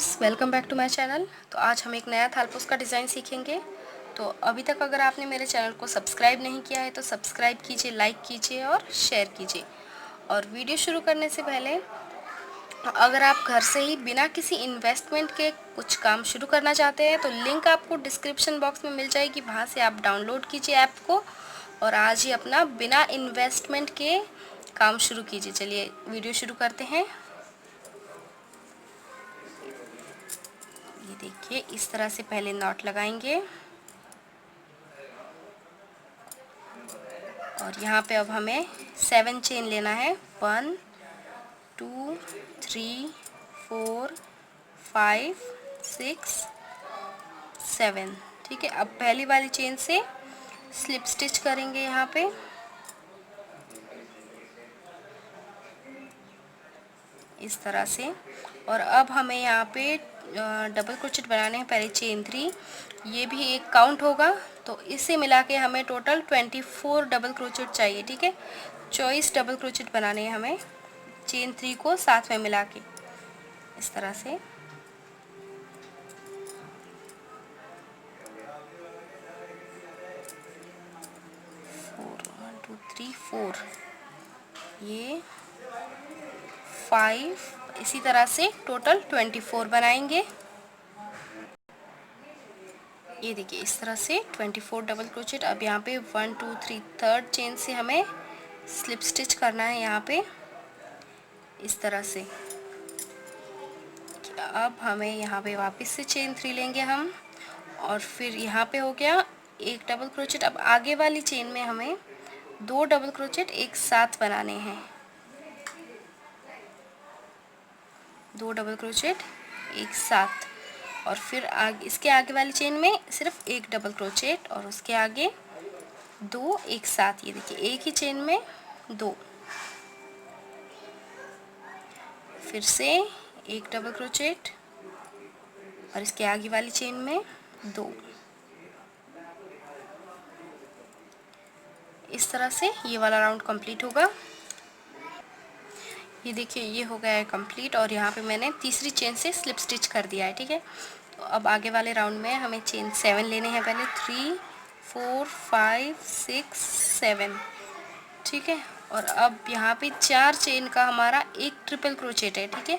Friends, welcome back to my channel. तो आज हम एक नया थालपोस का डिज़ाइन सीखेंगे। तो अभी तक अगर आपने मेरे चैनल को सब्सक्राइब नहीं किया है तो सब्सक्राइब कीजिए, लाइक कीजिए और शेयर कीजिए। और वीडियो शुरू करने से पहले अगर आप घर से ही बिना किसी इन्वेस्टमेंट के कुछ काम शुरू करना चाहते हैं तो लिंक आपको डिस्क्रिप्शन बॉक्स में मिल जाएगी, वहाँ से आप डाउनलोड कीजिए ऐप को और आज ही अपना बिना इन्वेस्टमेंट के काम शुरू कीजिए। चलिए वीडियो शुरू करते हैं। ये देखिए, इस तरह से पहले नॉट लगाएंगे और यहाँ पे अब हमें 7 चेन लेना है। 1 2 3 4 5 6 7। ठीक है, अब पहली वाली चेन से स्लिप स्टिच करेंगे यहाँ पे। इस तरह से। और अब हमें यहाँ पे डबल क्रोचेट बनाने हैं। पहले चेन 3, ये भी एक काउंट होगा, तो इससे मिला के हमें टोटल 24 डबल क्रोचेट चाहिए। ठीक है, 24 डबल क्रोचेट बनाने हैं हमें चेन 3 को साथ में मिला के। इस तरह से 1 2 3 4, ये 5, इसी तरह से टोटल 24 बनाएंगे। ये देखिए, इस तरह से 24 डबल क्रोचेट। अब यहाँ पे 1 2 3 थर्ड चेन से हमें स्लिप स्टिच करना है यहाँ पे इस तरह से। अब हमें यहाँ पे वापस से चेन 3 लेंगे हम और फिर यहाँ पे हो गया एक डबल क्रोचेट। अब आगे वाली चेन में हमें 2 डबल क्रोचेट एक साथ बनाने हैं। 2 डबल क्रोचेट एक साथ और फिर इसके आगे वाली चेन में सिर्फ एक डबल क्रोचेट और उसके आगे 2 एक साथ। ये देखिए, एक ही चेन में 2, फिर से एक डबल क्रोचेट और इसके आगे वाली चेन में 2। इस तरह से ये वाला राउंड कंप्लीट होगा। ये देखिए, ये हो गया है कंप्लीट और यहाँ पे मैंने तीसरी चेन से स्लिप स्टिच कर दिया है। ठीक है, तो अब आगे वाले राउंड में हमें चेन 7 लेने हैं। पहले 3 4 5 6 7। ठीक है, और अब यहाँ पे 4 चेन का हमारा एक ट्रिपल क्रोचेट है। ठीक है,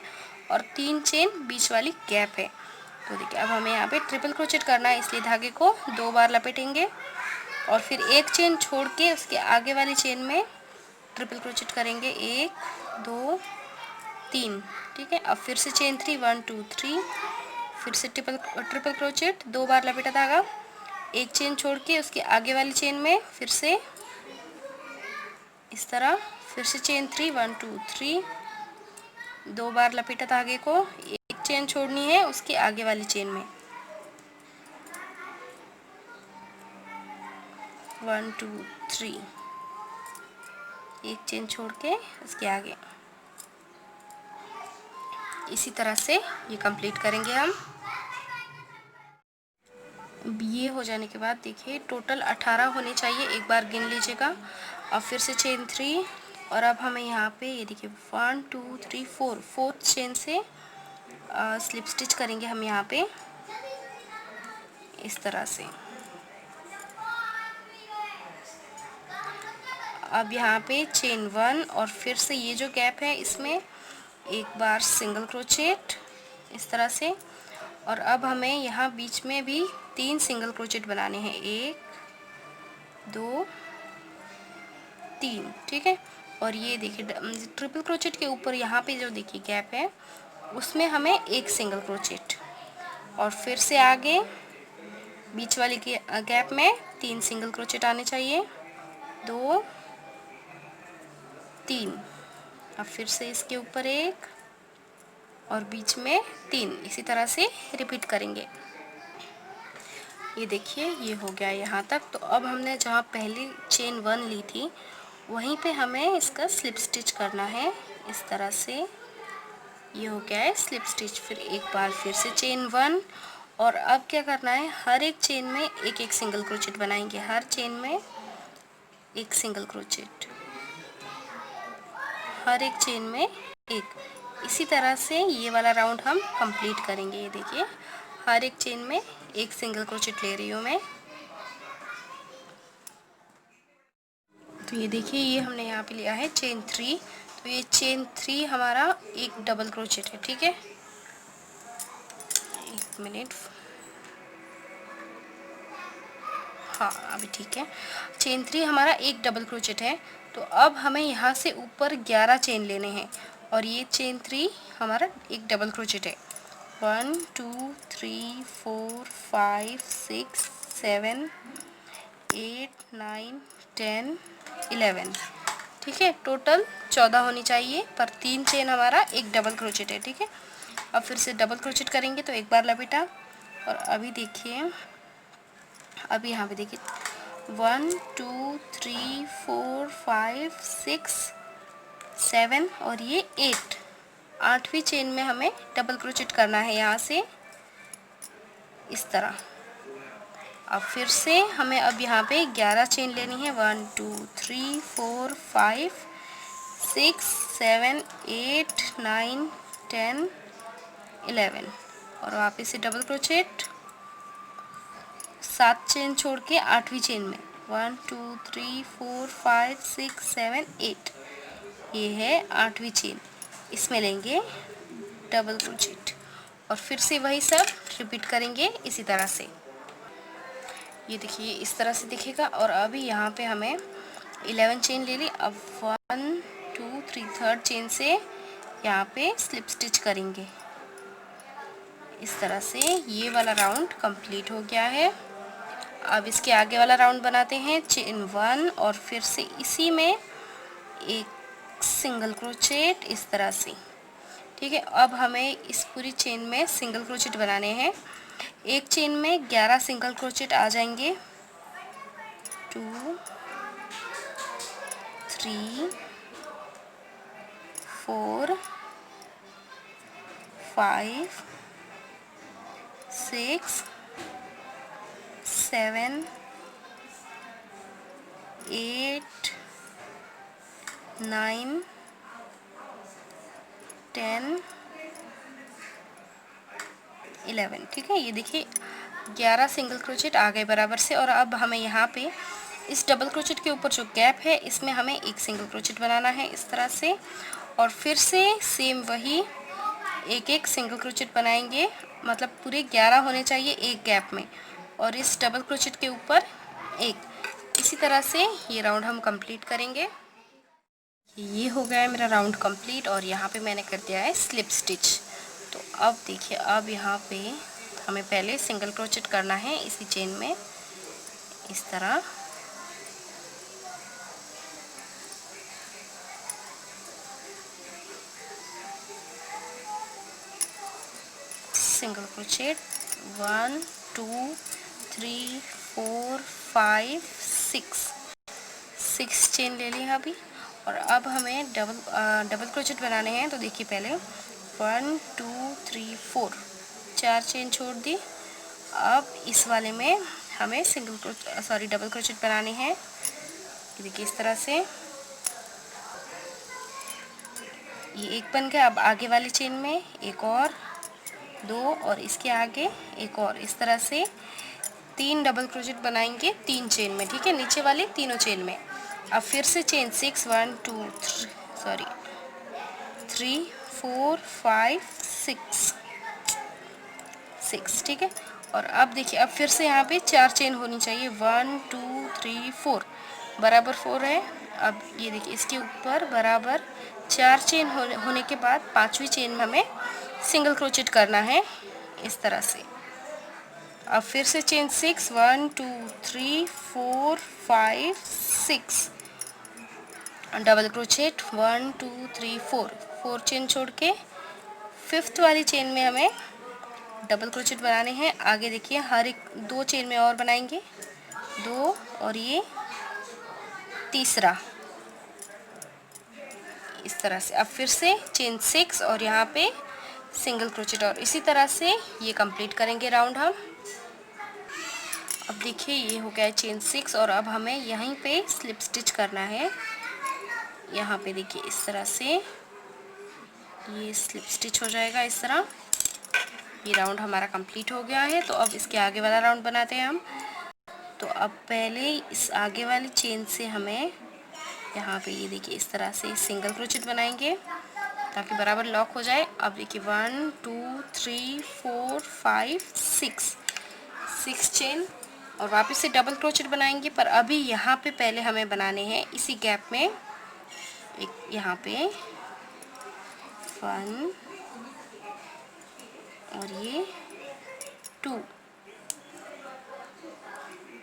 और 3 चेन बीच वाली गैप है। तो देखिए, अब हमें यहाँ पे ट्रिपल क्रोचेट करना है, इसलिए धागे को 2 बार लपेटेंगे और फिर एक चेन छोड़ के उसके आगे वाली चेन में ट्रिपल क्रोचेट करेंगे। 1 2 3। ठीक है, अब फिर से चेन 3 1 2 3, फिर से ट्रिपल क्रोचेट, 2 बार लपेटा धागा, एक चेन छोड़ के उसके आगे वाली चेन में फिर से इस तरह, फिर से चेन 3 1 2 3, 2 बार लपेटा धागे को, एक चेन छोड़नी है उसके आगे वाली चेन में। 1 2 3, एक चेन छोड़ के उसके आगे। इसी तरह से ये कंप्लीट करेंगे हम। अब ये हो जाने के बाद देखिए, टोटल 18 होने चाहिए, एक बार गिन लीजिएगा। अब फिर से चेन 3 और अब हमें यहाँ पे ये देखिए 1 2 3 4, फोर्थ चेन से स्लिप स्टिच करेंगे हम यहाँ पे इस तरह से। अब यहाँ पे चेन 1 और फिर से ये जो गैप है इसमें एक बार सिंगल क्रोचेट इस तरह से। और अब हमें यहाँ बीच में भी 3 सिंगल क्रोचेट बनाने हैं, 1 2 3। ठीक है, और ये देखिए ट्रिपल क्रोचेट के ऊपर यहाँ पे जो देखिए गैप है उसमें हमें एक सिंगल क्रोचेट और फिर से आगे बीच वाली गैप में 3 सिंगल क्रोचेट आने चाहिए, 2 3। अब फिर से इसके ऊपर एक और बीच में 3, इसी तरह से रिपीट करेंगे। ये देखिए, ये हो गया यहाँ तक। तो अब हमने जहाँ पहली चेन 1 ली थी वहीं पे हमें इसका स्लिप स्टिच करना है इस तरह से। ये हो गया है स्लिप स्टिच। फिर एक बार फिर से चेन 1 और अब क्या करना है, हर एक चेन में एक एक सिंगल क्रोचेट बनाएंगे, हर चेन में एक सिंगल क्रोचेट, हर एक चेन में एक। इसी तरह से ये वाला राउंड हम कंप्लीट करेंगे। ये देखिए हर एक चेन में एक सिंगल क्रोचेट ले रही हूँ मैं। तो ये देखिए ये हमने यहाँ पे लिया है चेन 3। तो ये चेन 3 हमारा एक डबल क्रोचेट है, ठीक है। एक मिनट, हाँ अभी ठीक है। चेन 3 हमारा एक डबल क्रोचेट है। तो अब हमें यहाँ से ऊपर 11 चेन लेने हैं और ये चेन 3 हमारा एक डबल क्रोचेट है। 1 2 3 4 5 6 7 8 9 10 11, ठीक है। टोटल 14 होनी चाहिए, पर 3 चेन हमारा एक डबल क्रोचेट है, ठीक है। अब फिर से डबल क्रोचेट करेंगे तो एक बार लपेटा और अभी देखिए, अभी यहाँ पे देखिए 1 2 3 4 5 6 7 और ये 8, 8वीं चेन में हमें डबल क्रोचेट करना है यहाँ से इस तरह। अब फिर से हमें अब यहाँ पे 11 चेन लेनी है। 1 2 3 4 5 6 7 8 9 10 11 और वापस से डबल क्रोचेट, 7 चेन छोड़ के 8वीं चेन में 1 2 3 4 5 6 7 8, ये है 8वीं चेन, इसमें लेंगे डबल क्रोचेट और फिर से वही सब रिपीट करेंगे इसी तरह से। ये देखिए इस तरह से दिखेगा। और अभी यहाँ पे हमें 11 चेन ले ली। अब 1 2 3 थर्ड चेन से यहाँ पे स्लिप स्टिच करेंगे इस तरह से। ये वाला राउंड कंप्लीट हो गया है। अब इसके आगे वाला राउंड बनाते हैं चेन 1 और फिर से इसी में एक सिंगल क्रोचेट इस तरह से, ठीक है। अब हमें इस पूरी चेन में सिंगल क्रोचेट बनाने हैं। एक चेन में 11 सिंगल क्रोचेट आ जाएंगे। 2 3 4 5 6 7 8 9 10 11, ठीक है। ये देखिए 11 सिंगल क्रोचेट आ गए बराबर से। और अब हमें यहाँ पे इस डबल क्रोचेट के ऊपर जो गैप है इसमें हमें एक सिंगल क्रोचेट बनाना है इस तरह से। और फिर से सेम वही एक एक सिंगल क्रोचेट बनाएंगे, मतलब पूरे 11 होने चाहिए एक गैप में और इस डबल क्रोचेट के ऊपर एक। इसी तरह से ये राउंड हम कंप्लीट करेंगे। ये हो गया है मेरा राउंड कंप्लीट और यहाँ पे मैंने कर दिया है स्लिप स्टिच। तो अब देखिए, अब यहाँ पे हमें पहले सिंगल क्रोचेट करना है इसी चेन में इस तरह। सिंगल क्रोचेट 1 2 3 4 5 6 चेन ले ली है अभी। और अब हमें डबल क्रोचेट बनाने हैं। तो देखिए पहले 1 2 3 4 4 चेन छोड़ दी। अब इस वाले में हमें डबल क्रोचेट बनाने हैं। देखिए इस तरह से ये एक बन गया। अब आगे वाली चेन में एक और, 2 और इसके आगे एक और, इस तरह से 3 डबल क्रोचेट बनाएंगे 3 चेन में, ठीक है, नीचे वाली तीनों चेन में। अब फिर से चेन 6 1 2 3 4 5 6, ठीक है। और अब देखिए अब फिर से यहाँ पे 4 चेन होनी चाहिए। 1 2 3 4 बराबर 4 है। अब ये देखिए इसके ऊपर बराबर 4 चेन होने के बाद 5वीं चेन में हमें सिंगल क्रोचेट करना है इस तरह से। अब फिर से चेन 6 1 2 3 4 5 6 डबल क्रोचेट 1 2 3 4 चेन छोड़ के 5th वाली चेन में हमें डबल क्रोचेट बनाने हैं। आगे देखिए हर एक 2 चेन में और बनाएंगे, 2 और ये तीसरा इस तरह से। अब फिर से चेन 6 और यहाँ पे सिंगल क्रोचेट और इसी तरह से ये कंप्लीट करेंगे राउंड हम। अब देखिए ये हो गया है चेन 6 और अब हमें यहीं पे स्लिप स्टिच करना है। यहाँ पे देखिए इस तरह से ये स्लिप स्टिच हो जाएगा इस तरह। ये राउंड हमारा कंप्लीट हो गया है। तो अब इसके आगे वाला राउंड बनाते हैं हम। तो अब पहले इस आगे वाली चेन से हमें यहाँ पे ये देखिए इस तरह से सिंगल क्रोचेट बनाएंगे ताकि बराबर लॉक हो जाए। अब देखिए 1 2 3 4 5 6 चेन और वापस से डबल क्रोचेट बनाएंगे। पर अभी यहाँ पे पहले हमें बनाने हैं इसी गैप में एक यहाँ पे 1 और ये 2,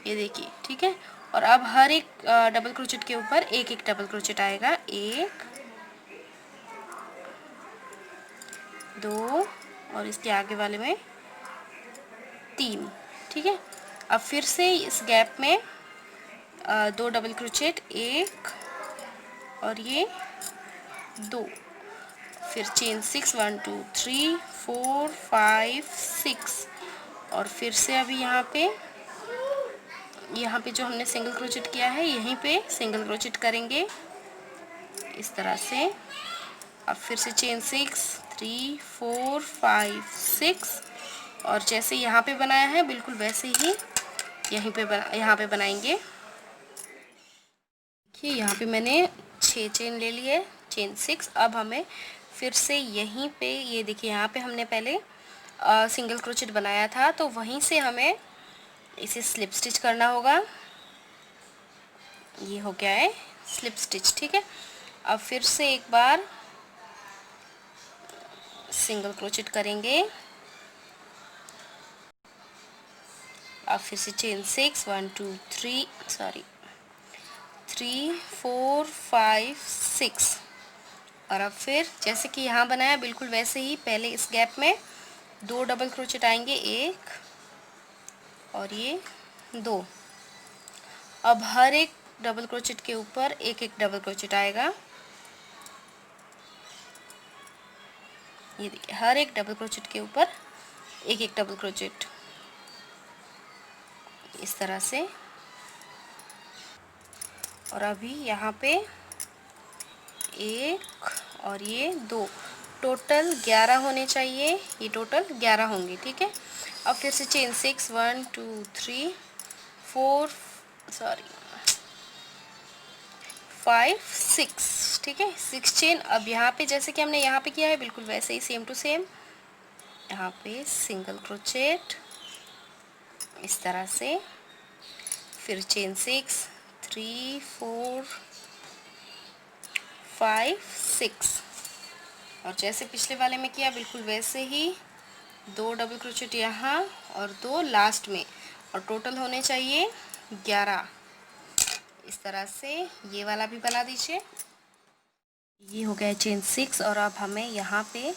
ये देखिए, ठीक है। और अब हर एक डबल क्रोचेट के ऊपर एक एक डबल क्रोचेट आएगा, 1 2 और इसके आगे वाले में 3, ठीक है। अब फिर से इस गैप में 2 डबल क्रोचेट, 1 और ये 2, फिर चेन 6 1 2 3 4 5 6 और फिर से अभी यहाँ पे जो हमने सिंगल क्रोचेट किया है यहीं पे सिंगल क्रोचेट करेंगे इस तरह से। अब फिर से चेन 6 3 4 5 6 और जैसे यहाँ पे बनाया है बिल्कुल वैसे ही यहाँ पे बनाएंगे। देखिए यहाँ पे मैंने 6 चेन ले लिए, चेन 6। अब हमें फिर से यहीं पे ये देखिए यहाँ पे हमने पहले सिंगल क्रोचेट बनाया था तो वहीं से हमें इसे स्लिप स्टिच करना होगा। ये हो गया है स्लिप स्टिच, ठीक है। अब फिर से एक बार सिंगल क्रोचेट करेंगे। अब फिर से चेन 6 1 2 3 4 5 6 और अब फिर जैसे कि यहाँ बनाया बिल्कुल वैसे ही पहले इस गैप में 2 डबल क्रोचेट आएंगे, 1 और ये 2। अब हर एक डबल क्रोचेट के ऊपर एक एक डबल क्रोचेट आएगा। ये देखिए हर एक डबल क्रोचेट के ऊपर एक एक डबल क्रोचेट इस तरह से। और अभी यहाँ पे 1 और ये 2, टोटल 11 होने चाहिए। ये टोटल 11 होंगे, ठीक है। अब फिर से चेन 6 1 2 3 4 5 6, ठीक है, 6 चेन। अब यहाँ पे जैसे कि हमने यहाँ पे किया है बिल्कुल वैसे ही सेम टू सेम यहाँ पे सिंगल क्रोचेट इस तरह से, फिर चेन 6 3 4 5 6 और जैसे पिछले वाले में किया बिल्कुल वैसे ही 2 डबल क्रोचेट यहाँ और 2 लास्ट में और टोटल होने चाहिए 11 इस तरह से। ये वाला भी बना दीजिए। ये हो गया चेन 6 और अब हमें यहाँ पे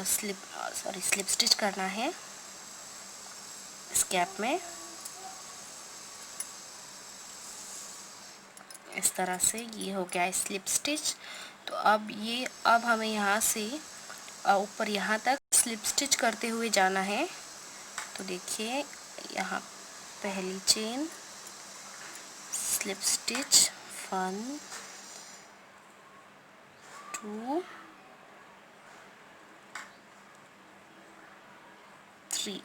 स्लिप स्टिच करना है इस गैप में इस तरह से। ये हो गया स्लिप स्टिच। तो अब हमें यहाँ से ऊपर यहाँ तक स्लिप स्टिच करते हुए जाना है। तो देखिए यहाँ पहली चेन स्लिप स्टिच 1 2 3,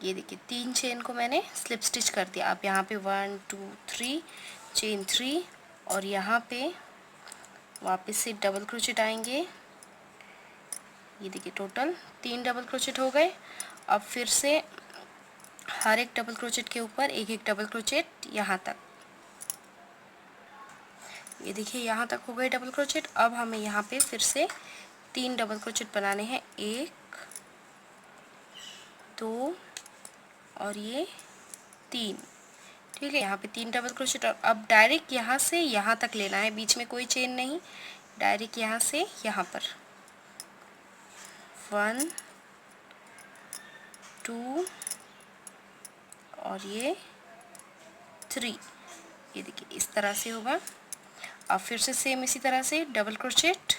ये देखिए 3 चेन को मैंने स्लिप स्टिच कर दिया। अब यहाँ पे 1 2 3 चेन 3 और यहाँ पे वापस से डबल क्रोचेट आएंगे। ये देखिए टोटल 3 डबल क्रोचेट हो गए। अब फिर से हर एक डबल क्रोचेट के ऊपर एक एक डबल क्रोचेट यहाँ तक। ये देखिए यहाँ तक हो गए डबल क्रोचेट। अब हमें यहाँ पे फिर से 3 डबल क्रोचेट बनाने हैं, 1 2 और ये 3, ठीक है। यहाँ पे 3 डबल क्रोचेट और अब डायरेक्ट यहाँ से यहाँ तक लेना है, बीच में कोई चेन नहीं, डायरेक्ट यहाँ से यहाँ पर 1 2 और ये 3, ये देखिए इस तरह से होगा। अब फिर से सेम इसी तरह से डबल क्रोचेट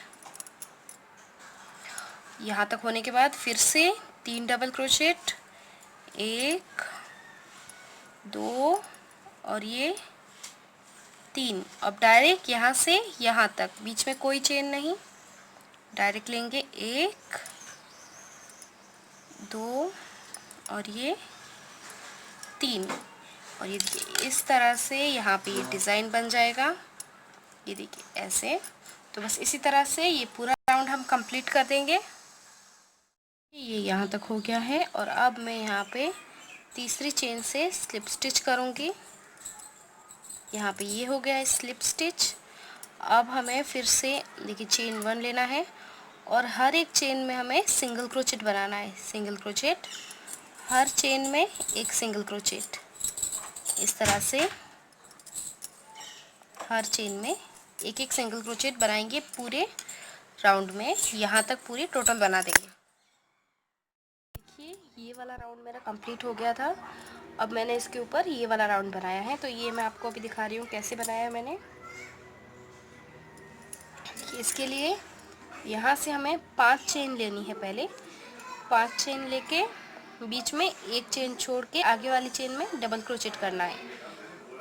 यहाँ तक होने के बाद फिर से 3 डबल क्रोचेट, 1 2 और ये 3। अब डायरेक्ट यहाँ से यहाँ तक, बीच में कोई चेन नहीं, डायरेक्ट लेंगे, 1 2 और ये 3। और ये देखिए इस तरह से यहाँ पे ये डिज़ाइन बन जाएगा। ये देखिए ऐसे। तो बस इसी तरह से ये पूरा राउंड हम कंप्लीट कर देंगे। ये यहाँ तक हो गया है और अब मैं यहाँ पे तीसरी चेन से स्लिप स्टिच करूँगी। यहाँ पे ये हो गया है स्लिप स्टिच। अब हमें फिर से देखिए चेन 1 लेना है और हर एक चेन में हमें सिंगल क्रोचेट बनाना है। सिंगल क्रोचेट, हर चेन में एक सिंगल क्रोचेट, इस तरह से हर चेन में एक एक सिंगल क्रोचेट बनाएंगे पूरे राउंड में। यहाँ तक पूरी टोटल बना देंगे। देखिए ये वाला राउंड मेरा कंप्लीट हो गया था। अब मैंने इसके ऊपर ये वाला राउंड बनाया है, तो ये मैं आपको अभी दिखा रही हूँ कैसे बनाया है मैंने। इसके लिए यहाँ से हमें 5 चेन लेनी है। पहले 5 चेन लेके बीच में एक चेन छोड़ के आगे वाली चेन में डबल क्रोचेट करना है।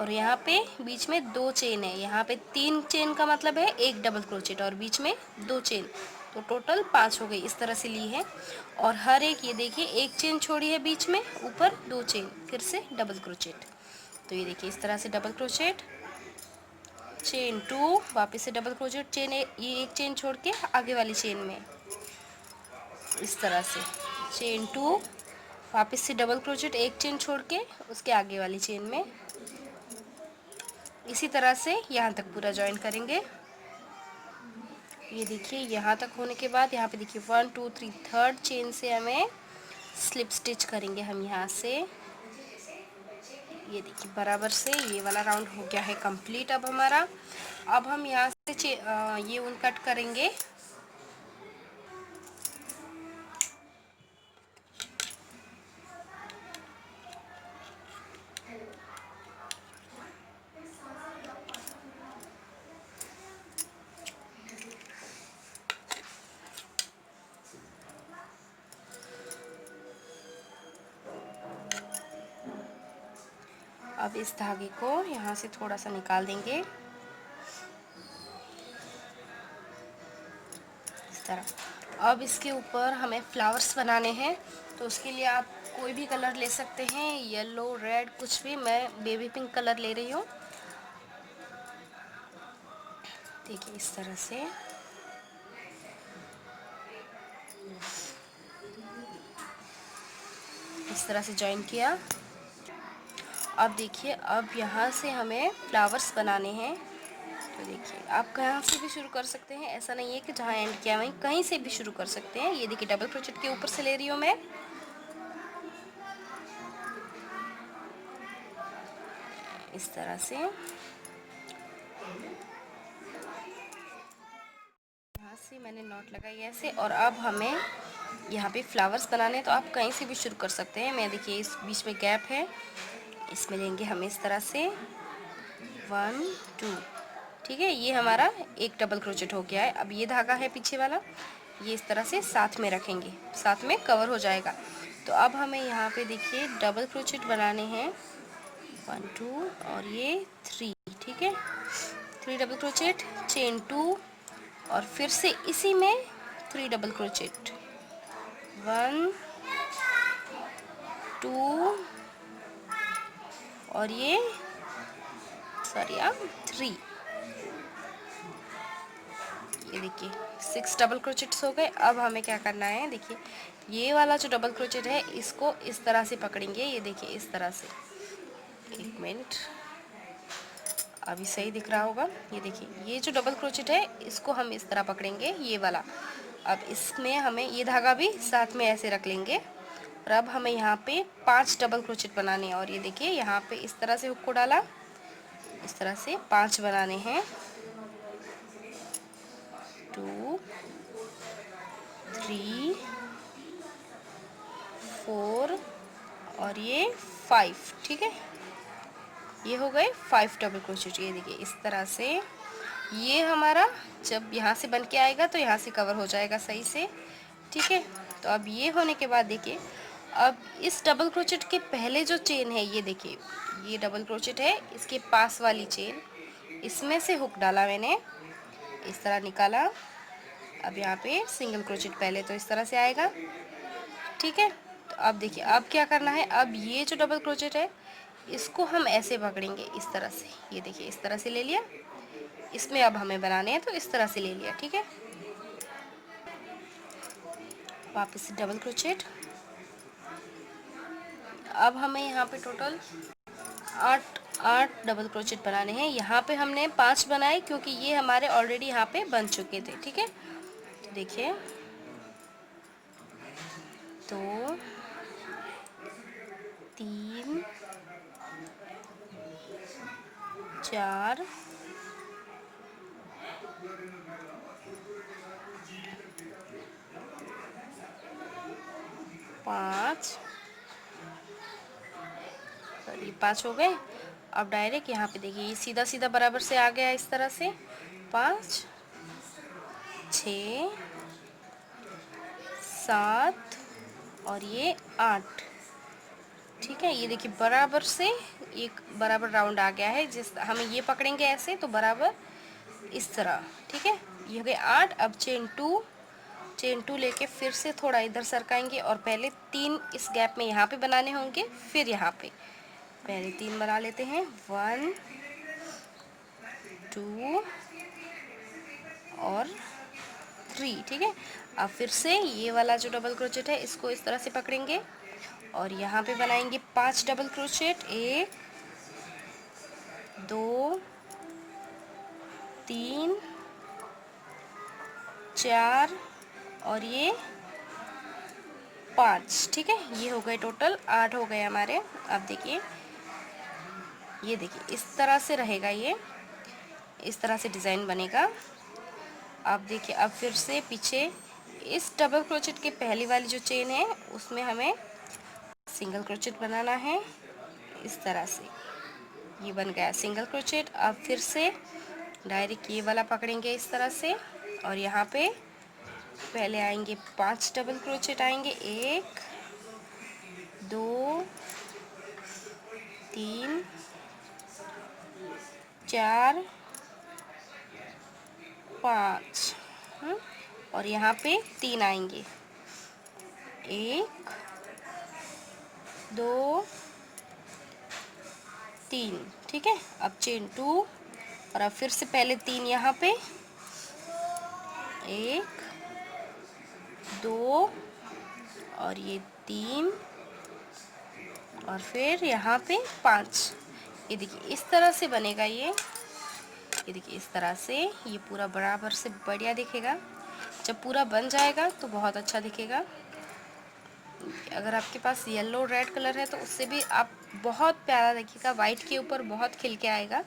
और यहाँ पे बीच में 2 चेन है। यहाँ पे 3 चेन का मतलब है एक डबल क्रोचेट और बीच में 2 चेन, तो टोटल 5 हो गई। इस तरह से ली है और हर एक ये देखिए एक चेन छोड़ी है बीच में, ऊपर 2 चेन, फिर से डबल क्रोचेट। तो ये देखिए इस तरह से डबल क्रोचेट, चेन 2, वापस से डबल क्रोचेट, चेन ये एक चेन छोड़ के आगे वाली चेन में, इस तरह से चेन 2, वापस से डबल क्रोचेट, एक चेन छोड़ के उसके आगे वाली चेन में। इसी तरह से यहाँ तक पूरा जॉइन करेंगे। ये देखिए यहाँ तक होने के बाद यहाँ पे देखिए 1 2 3 थर्ड चेन से हमें स्लिप स्टिच करेंगे हम यहाँ से। ये देखिए बराबर से ये वाला राउंड हो गया है कंप्लीट अब हमारा। अब हम यहाँ से ये ऊन कट करेंगे। अब इस धागे को यहाँ से थोड़ा सा निकाल देंगे इस तरह। अब इसके ऊपर हमें फ्लावर्स बनाने हैं, तो उसके लिए आप कोई भी कलर ले सकते हैं, येलो, रेड, कुछ भी। मैं बेबी पिंक कलर ले रही हूँ। देखिए इस तरह से जॉइन किया। अब देखिए अब यहाँ से हमें फ्लावर्स बनाने हैं। तो देखिए आप कहाँ से भी शुरू कर सकते हैं, ऐसा नहीं है कि जहाँ एंड किया वहीं, कहीं से भी शुरू कर सकते हैं। ये देखिए डबल क्रोचेट के ऊपर से ले रही हूँ मैं। इस तरह से यहाँ से मैंने नॉट लगाई ऐसे। और अब हमें यहाँ पे फ्लावर्स बनाने हैं, तो आप कहीं से भी शुरू कर सकते हैं। मैं देखिए इस बीच में गैप है, इसमें लेंगे हम इस तरह से 1 2, ठीक है। ये हमारा एक डबल क्रोचेट हो गया है। अब ये धागा है पीछे वाला, ये इस तरह से साथ में रखेंगे, साथ में कवर हो जाएगा। तो अब हमें यहाँ पे देखिए डबल क्रोचेट बनाने हैं 1 2 और ये 3, ठीक है। 3 डबल क्रोचेट, चेन 2 और फिर से इसी में 3 डबल क्रोचेट, 1 2 और ये सॉरी 3। ये देखिए 6 डबल क्रोचेट्स हो गए। अब हमें क्या करना है, देखिए ये वाला जो डबल क्रोचेट है इसको इस तरह से पकड़ेंगे। ये देखिए इस तरह से, एक मिनट, अभी सही दिख रहा होगा। ये देखिए ये जो डबल क्रोचेट है इसको हम इस तरह पकड़ेंगे, ये वाला। अब इसमें हमें ये धागा भी साथ में ऐसे रख लेंगे। और अब हमें यहाँ पे 5 डबल क्रोचेट बनाने हैं। और ये देखिए यहाँ पे इस तरह से हुक को डाला, इस तरह से 5 बनाने हैं, 2 3 4 और ये 5, ठीक है। ये हो गए 5 डबल क्रोचेट। ये देखिए इस तरह से ये हमारा जब यहाँ से बन के आएगा तो यहाँ से कवर हो जाएगा सही से, ठीक है। तो अब ये होने के बाद देखिए अब इस डबल क्रोचेट के पहले जो चेन है, ये देखिए ये डबल क्रोचेट है, इसके पास वाली चेन, इसमें से हुक डाला मैंने, इस तरह निकाला अब यहाँ पे सिंगल क्रोचेट पहले तो इस तरह से आएगा, ठीक है। तो अब देखिए अब क्या करना है, अब ये जो डबल क्रोचेट है इसको हम ऐसे पकड़ेंगे इस तरह से, ये देखिए इस तरह से ले लिया, इसमें अब हमें बनाने हैं तो इस तरह से ले लिया, ठीक है। वापस से डबल क्रोचेट, अब हमें यहाँ पे टोटल 8 डबल क्रोचेट बनाने हैं। यहाँ पे हमने 5 बनाए क्योंकि ये हमारे ऑलरेडी यहाँ पे बन चुके थे, ठीक है। तो देखिए 2 3 4 5, ये 5 हो गए। अब डायरेक्ट यहाँ पे देखिए ये सीधा सीधा बराबर से आ गया इस तरह से, 5 6 7 और ये 8, ठीक है। ये देखिए बराबर से एक बराबर राउंड आ गया है, जिस हमें ये पकड़ेंगे ऐसे तो बराबर इस तरह, ठीक है। ये हो गए 8। अब चेन 2 लेके फिर से थोड़ा इधर सरकाएंगे और पहले 3 इस गैप में यहाँ पे बनाने होंगे, फिर यहाँ पे पहले 3 बना लेते हैं, 1 2 और 3, ठीक है। अब फिर से ये वाला जो डबल क्रोचेट है इसको इस तरह से पकड़ेंगे और यहाँ पे बनाएंगे 5 डबल क्रोचेट, 1 2 3 4 और ये 5, ठीक है। ये हो गए टोटल 8 हो गए हमारे। अब देखिए ये देखिए इस तरह से रहेगा, ये इस तरह से डिज़ाइन बनेगा। अब देखिए अब फिर से पीछे इस डबल क्रोचेट की पहली वाली जो चेन है उसमें हमें सिंगल क्रोचेट बनाना है इस तरह से, ये बन गया सिंगल क्रोचेट। अब फिर से डायरेक्ट ये वाला पकड़ेंगे इस तरह से और यहाँ पे पहले आएंगे 5 डबल क्रोचेट आएंगे, 1 2 3 4 5 और यहाँ पे 3 आएंगे, 1 2 3, ठीक है। अब चेन 2 और अब फिर से पहले 3 यहाँ पे, 1 2 और ये 3 और फिर यहाँ पे 5। ये देखिए इस तरह से बनेगा ये देखिए इस तरह से ये पूरा बराबर से बढ़िया दिखेगा। जब पूरा बन जाएगा तो बहुत अच्छा दिखेगा। अगर आपके पास येलो रेड कलर है तो उससे भी आप बहुत प्यारा दिखेगा, वाइट के ऊपर बहुत खिल के आएगा।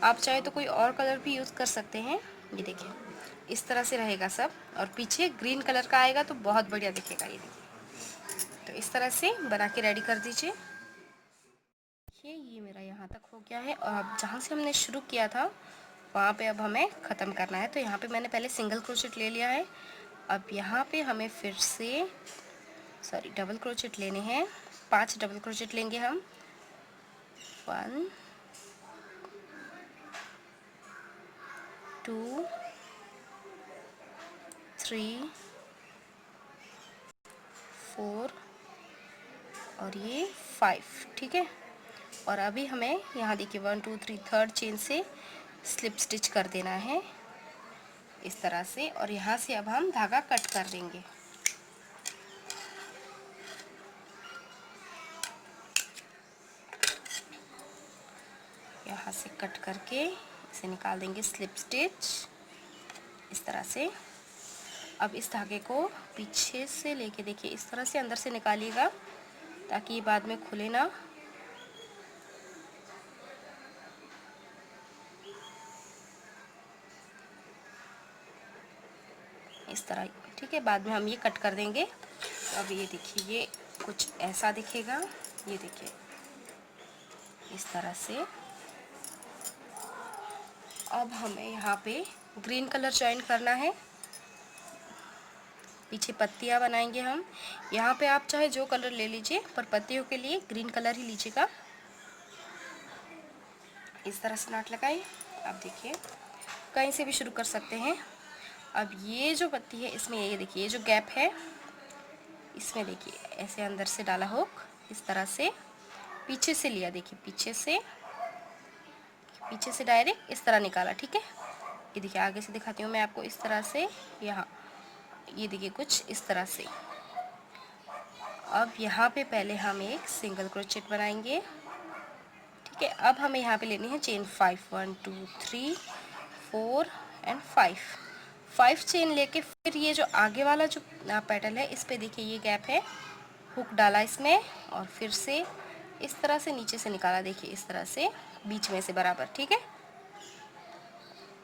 आप चाहे तो कोई और कलर भी यूज़ कर सकते हैं। ये देखिए इस तरह से रहेगा सब और पीछे ग्रीन कलर का आएगा तो बहुत बढ़िया दिखेगा। ये देखिए तो इस तरह से बना के रेडी कर दीजिए। ये मेरा यहाँ तक हो गया है और अब जहाँ से हमने शुरू किया था वहाँ पे अब हमें ख़त्म करना है। तो यहाँ पे मैंने पहले सिंगल क्रोचेट ले लिया है। अब यहाँ पे हमें फिर से डबल क्रोचेट लेने हैं, 5 डबल क्रोचेट लेंगे हम, 1 2 3 4 और ये 5, ठीक है। और अभी हमें यहाँ देखिए 1 2 3 थर्ड चेन से स्लिप स्टिच कर देना है इस तरह से और यहाँ से अब हम धागा कट कर देंगे। यहाँ से कट करके इसे निकाल देंगे स्लिप स्टिच इस तरह से। अब इस धागे को पीछे से लेके देखिए इस तरह से अंदर से निकालिएगा ताकि ये बाद में खुले ना। इस तरह, ठीक है। बाद में हम ये कट कर देंगे। तो अब ये देखिए ये कुछ ऐसा दिखेगा, ये देखिए इस तरह से। अब हमें यहाँ पे ग्रीन कलर ज्वाइन करना है, पीछे पत्तियाँ बनाएंगे हम। यहाँ पे आप चाहे जो कलर ले लीजिए पर पत्तियों के लिए ग्रीन कलर ही लीजिएगा। इस तरह से नॉट लगाइए। अब देखिए कहीं से भी शुरू कर सकते हैं। अब ये जो पत्ती है इसमें ये देखिए, ये जो गैप है इसमें देखिए ऐसे अंदर से डाला हुक, इस तरह से पीछे से लिया, देखिए पीछे से डायरेक्ट इस तरह निकाला। ठीक है, ये देखिए आगे से दिखाती हूँ मैं आपको, इस तरह से यहाँ, ये देखिए कुछ इस तरह से। अब यहाँ पे पहले हम एक सिंगल क्रोचेट बनाएंगे। ठीक है, अब हमें यहाँ पे लेनी है चेन 5, 1 2 3 4 एंड 5 चेन लेके फिर ये जो आगे वाला जो पेटल है इस पे देखिए ये गैप है, हुक डाला इसमें और फिर से इस तरह से नीचे से निकाला, देखिए इस तरह से बीच में से बराबर। ठीक है,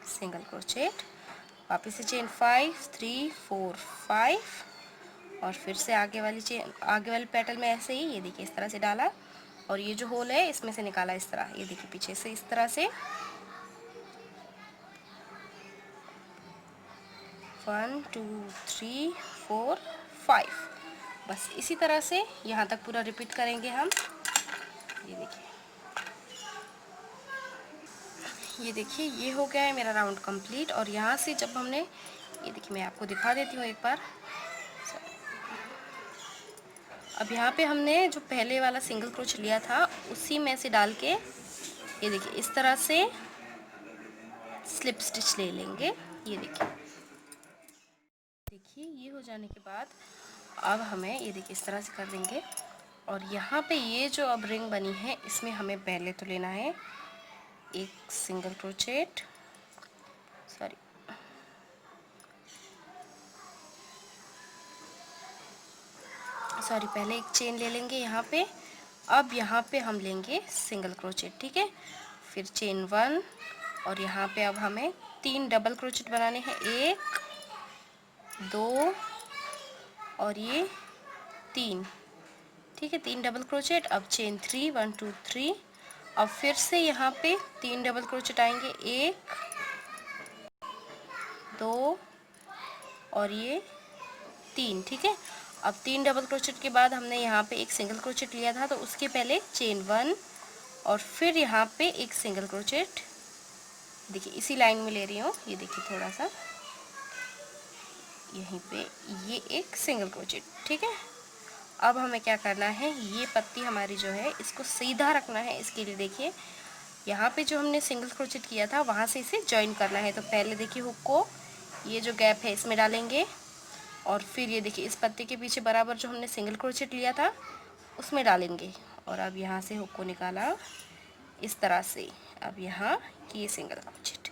सिंगल क्रोचेट, वापस से चेन 5 3 4 5 और फिर से आगे वाली पेटल में ऐसे ही ये देखिए इस तरह से डाला और ये जो होल है इसमें से निकाला इस तरह, ये देखिए पीछे से इस तरह से 1 2 3 4 5। बस इसी तरह से यहाँ तक पूरा रिपीट करेंगे हम। ये देखिए ये हो गया है मेरा राउंड कंप्लीट। और यहाँ से जब हमने, ये देखिए मैं आपको दिखा देती हूँ एक बार। अब यहाँ पे हमने जो पहले वाला सिंगल क्रोच लिया था उसी में से डाल के ये देखिए इस तरह से स्लिप स्टिच ले लेंगे। ये देखिए ये हो जाने के बाद अब हमें ये देखिए इस तरह से कर देंगे। और यहाँ पे ये जो अब रिंग बनी है इसमें हमें पहले तो लेना है एक सिंगल क्रोचेट, सॉरी पहले एक चेन ले लेंगे यहाँ पे। अब यहाँ पे हम लेंगे सिंगल क्रोचेट। ठीक है, फिर चेन 1 और यहाँ पे अब हमें 3 डबल क्रोचेट बनाने हैं, 1 2 और ये 3। ठीक है, 3 डबल क्रोचेट। अब चेन 3 1 2 3। अब फिर से यहाँ पे 3 डबल क्रोचेट आएंगे, 1 2 और ये 3। ठीक है, अब 3 डबल क्रोचेट के बाद हमने यहाँ पे एक सिंगल क्रोचेट लिया था तो उसके पहले चेन 1 और फिर यहाँ पे एक सिंगल क्रोचेट, देखिए इसी लाइन में ले रही हूँ, ये देखिए थोड़ा सा यहीं पे ये एक सिंगल क्रोचेट। ठीक है, अब हमें क्या करना है, ये पत्ती हमारी जो है इसको सीधा रखना है। इसके लिए देखिए यहाँ पे जो हमने सिंगल क्रोचेट किया था वहाँ से इसे जॉइन करना है। तो पहले देखिए हुक को ये जो गैप है इसमें डालेंगे और फिर ये देखिए इस पत्ते के पीछे बराबर जो हमने सिंगल क्रोचेट लिया था उसमें डालेंगे। और अब यहाँ से हुक को निकाला इस तरह से, अब यहाँ किए सिंगल क्रोचेट,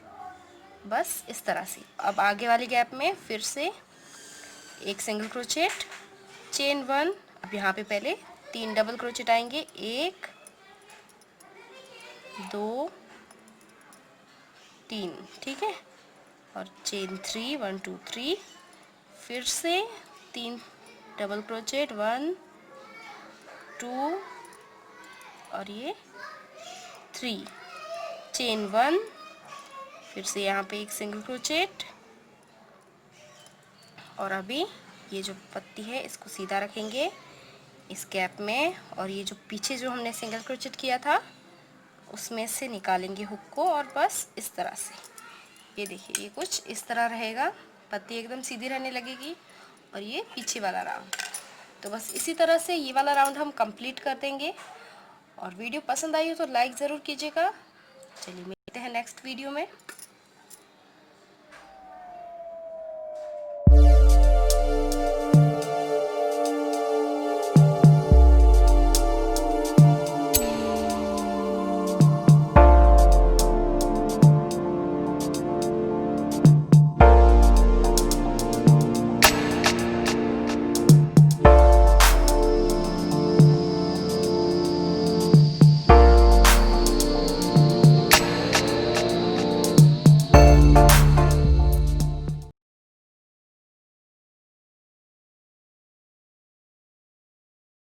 बस इस तरह से। अब आगे वाली गैप में फिर से एक सिंगल क्रोचेट, चेन 1। अब यहाँ पे पहले 3 डबल क्रोचेट आएंगे, 1 2 3। ठीक है, और चेन 3 1 2 3, फिर से 3 डबल क्रोचेट, 1 2 और ये 3, चेन 1, फिर से यहाँ पे एक सिंगल क्रोचेट और अभी ये जो पत्ती है इसको सीधा रखेंगे इस गैप में और ये जो पीछे जो हमने सिंगल क्रोचेट किया था उसमें से निकालेंगे हुक को और बस इस तरह से। ये देखिए ये कुछ इस तरह रहेगा, पत्ती एकदम सीधी रहने लगेगी और ये पीछे वाला राउंड। तो बस इसी तरह से ये वाला राउंड हम कंप्लीट कर देंगे। और वीडियो पसंद आई हो तो लाइक ज़रूर कीजिएगा। चलिए मिलते हैं नेक्स्ट वीडियो में।